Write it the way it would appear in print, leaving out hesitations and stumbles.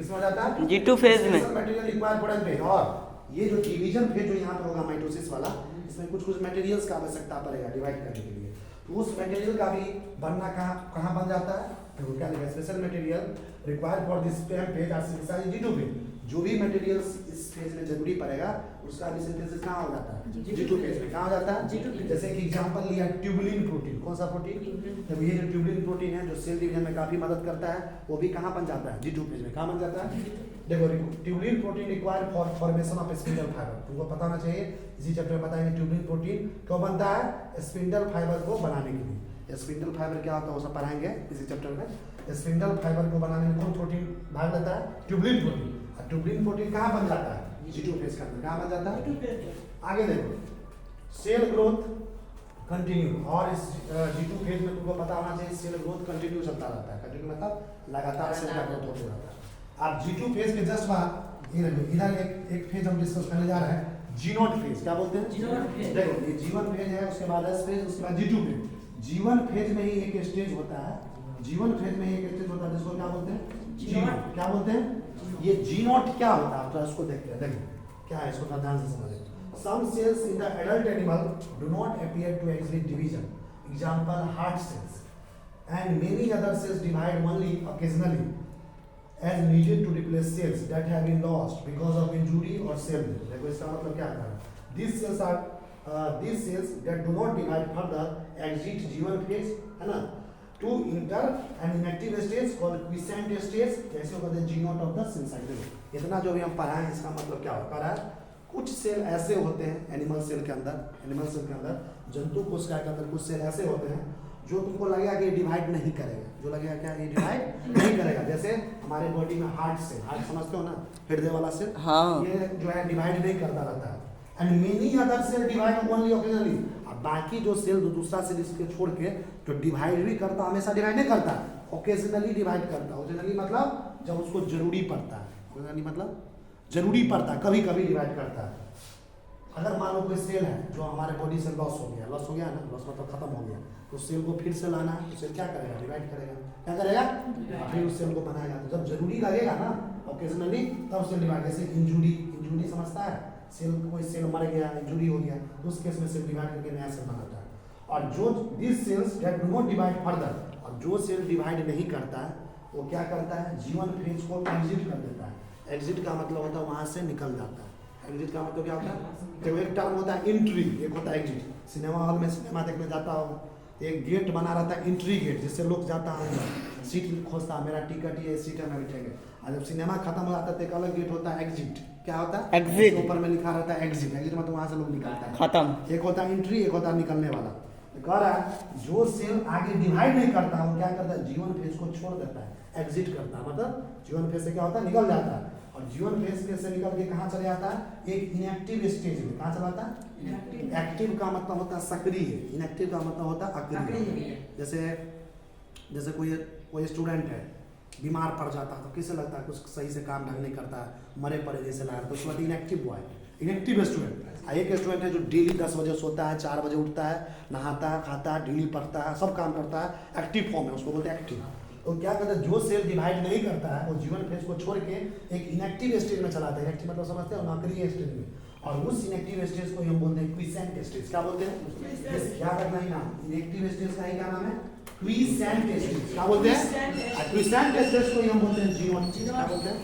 किसमें हो जाता है? G2 फेज में। Material required for phase. और ये जो डिवीजन फेज जो यहाँ पर होगा माइटोसिस वाला, इसमें कुछ कुछ मटेरियल्स का आवश्यकता पड़ेगा डिवाइड करने के लिए। तो उस मटेरियल का भी बनना कहाँ बन जाता है? देखो क्या लिखा है, special material required for this phase are synthesized G2 phase. जो भी मटेरियल्स इस फेज में जरूरी पड़ेगा उसका भी सिंथेसिस कहाँ हो जाता है? G2 फेज में। कहाँ हो जाता है? जैसे कि एग्जांपल लिया ट्यूबुलिन प्रोटीन। कौन सा प्रोटीन? देखो ये जो ट्यूबुलिन प्रोटीन है जो सेल डिवीजन में काफी मदद करता है, वो भी कहाँ बन जाता है? G2 फेज में। कहाँ बन जाता है? देखो tubulin protein required for formation of spindle fibre. तुमको पता होना चाहिए, इसी चैप्टर में बताएंगे ट्यूबुलिन प्रोटीन क्यों बनता है, स्पिंडल फाइबर को बनाने के लिए। स्पिंडल फाइबर क्या होता है वो सब पढ़ाएंगे इसी चैप्टर में। स्पिंडल फाइबर को बनाने में कौन प्रोटीन भाग लेता है? Tubulin protein. और ट्यूबुलिन प्रोटीन कहाँ बन जाता है? G2 फेज के अंदर। कहाँ बन जाता है? आगे देखो, सेल ग्रोथ कंटिन्यू। और इस G2 फेज में तुमको पता होना चाहिए सेल ग्रोथ कंटिन्यू चलता रहता है। कंटिन्यू मतलब लगातार सेल का ग्रोथ होते रहता है। अब G2 फेज के जस्ट बाद ये देखो, इधर एक फेज हम डिस्कस करने जा रहे हैं, G0 फेज। क्या बोलते हैं? देखो ये G1 फेज है, उसके बाद S फेज, उसके बाद G2 फेज। G1 फेज में ही एक स्टेज होता है, G1 फेज में ही एक स्टेज होता है जिसको क्या बोलते हैं? G0। क्या बोलते हैं? ये G0 क्या होता है तो इसको देखते हैं। देखो क्या है, इसको ध्यान से समझें। Some cells in the adult animal do not appear to exit division. Example, heart cells. And many other cells divide only occasionally as needed to replace cells that have been lost because of injury or cell death. देखो इसका मतलब क्या है? These cells that do not divide further exit G1 phase, है ना, to enter an inactive stage called quiescent stage, जैसे कहते हैं G0 of the cell cycle। इतना जो भी हम पढ़ा है इसका मतलब क्या होता है? कुछ सेल ऐसे होते हैं एनिमल सेल के अंदर, जंतु कोशिका के अंदर कुछ सेल ऐसे होते हैं जो तुमको लगेगा कि डिवाइड नहीं करेगा, जो लगेगा क्या ये डिवाइड नहीं करेगा। जैसे हमारे बॉडी में हार्ट सेल, हार्ट समझते हो ना, हृदय वाला सेल, हाँ। ये जो है डिवाइड नहीं करता रहता है। And many other cell divide only occasionally. अब बाकी जो सेल दूसरा सेल इसके छोड़ के जो डिवाइड भी करता, हमेशा डिवाइड नहीं करता, ओकेजनली डिवाइड करता। ओकेजनली मतलब जब उसको जरूरी पड़ता है, ओकेजनली मतलब जरूरी पड़ता है, कभी कभी डिवाइड करता है। अगर मान लो कोई सेल है जो हमारे बॉडी से लॉस हो गया ना, लॉस मतलब खत्म हो गया, तो सेल को फिर से लाना है, तो सेल क्या करेगा? डिवाइड करेगा। क्या करेगा? फिर उस सेल को बनाएगा। तो जब जरूरी लगेगा ना ओकेजनली, तब सेल डिवाइड। जैसे इंजुरी समझता है, सेल कोई सेल मर गया, इंजुरी हो गया, तो उस केस में सेल डिवाइड करके नया सेल बनाता है। और जो this cells that do not divide further, और जो सेल डिवाइड नहीं करता है वो क्या करता है? G1 फेज को एग्जिट कर देता है। एग्जिट का मतलब होता है वहां से निकल जाता है। एग्जिट का मतलब क्या होता है? तो एक टर्म होता है एंट्री, एक होता है एग्जिट। सिनेमा हॉल में सिनेमा देखने जाता हो, एक गेट बना रहता है एंट्री गेट, जिससे लोग जाता है, सीट खोजता, मेरा टिकट ये सीट है, मैं बैठेंगे। और जब सिनेमा खत्म हो जाता है तो एक अलग गेट होता है एग्जिट। क्या होता है? एग्जिट। ऊपर में लिखा रहता है एग्जिट। एग्जिट मतलब वहां से लोग निकलता है, खत्म। एक होता है एंट्री, एक होता है निकलने वाला। तो कह रहा है जो सेल आगे डिवाइड नहीं करता वो क्या करता है? G1 फेज को छोड़ देता है, एग्जिट करता है। मतलब G1 फेज से क्या होता है? निकल जाता है। और G1 फेज से निकल के कहाँ चले जाता है? एक इनएक्टिव स्टेज में। कहाँ चला जाता है? एक्टिव का मतलब होता है सक्रिय, इनएक्टिव का मतलब होता है अक्रिय। जैसे कोई स्टूडेंट है, बीमार पड़ जाता है तो किसे लगता है कुछ सही से काम ढंग नहीं करता है, मरे पड़े जैसे लगा, तो उसके बाद इनएक्टिव हुआ है, इनएक्टिव स्टूडेंट। एक स्टूडेंट है जो डेली 10 बजे सोता है, 4 बजे उठता है, नहाता है, खाता है, डेली पढ़ता है, सब काम करता है, एक्टिव फॉर्म है, उसको बोलते हैं एक्टिव। तो क्या करता है? जो सेल डिवाइड नहीं करता है वो G1 फेज को छोड़ के एक इनएक्टिव स्टेज में चलाता है। इनएक्टिव मतलब समझते हो? नौकरी स्टेज में। और उस इनएक्टिव स्टेज को हम बोलते हैं क्विसेंट स्टेज। क्या बोलते हैं? याद रखना ही नाम, इनएक्टिव स्टेज का ही क्या नाम है? Quiescent stage. क्या बोलते हैं? क्विसेंट स्टेज को हम बोलते हैं G1। क्या बोलते हैं?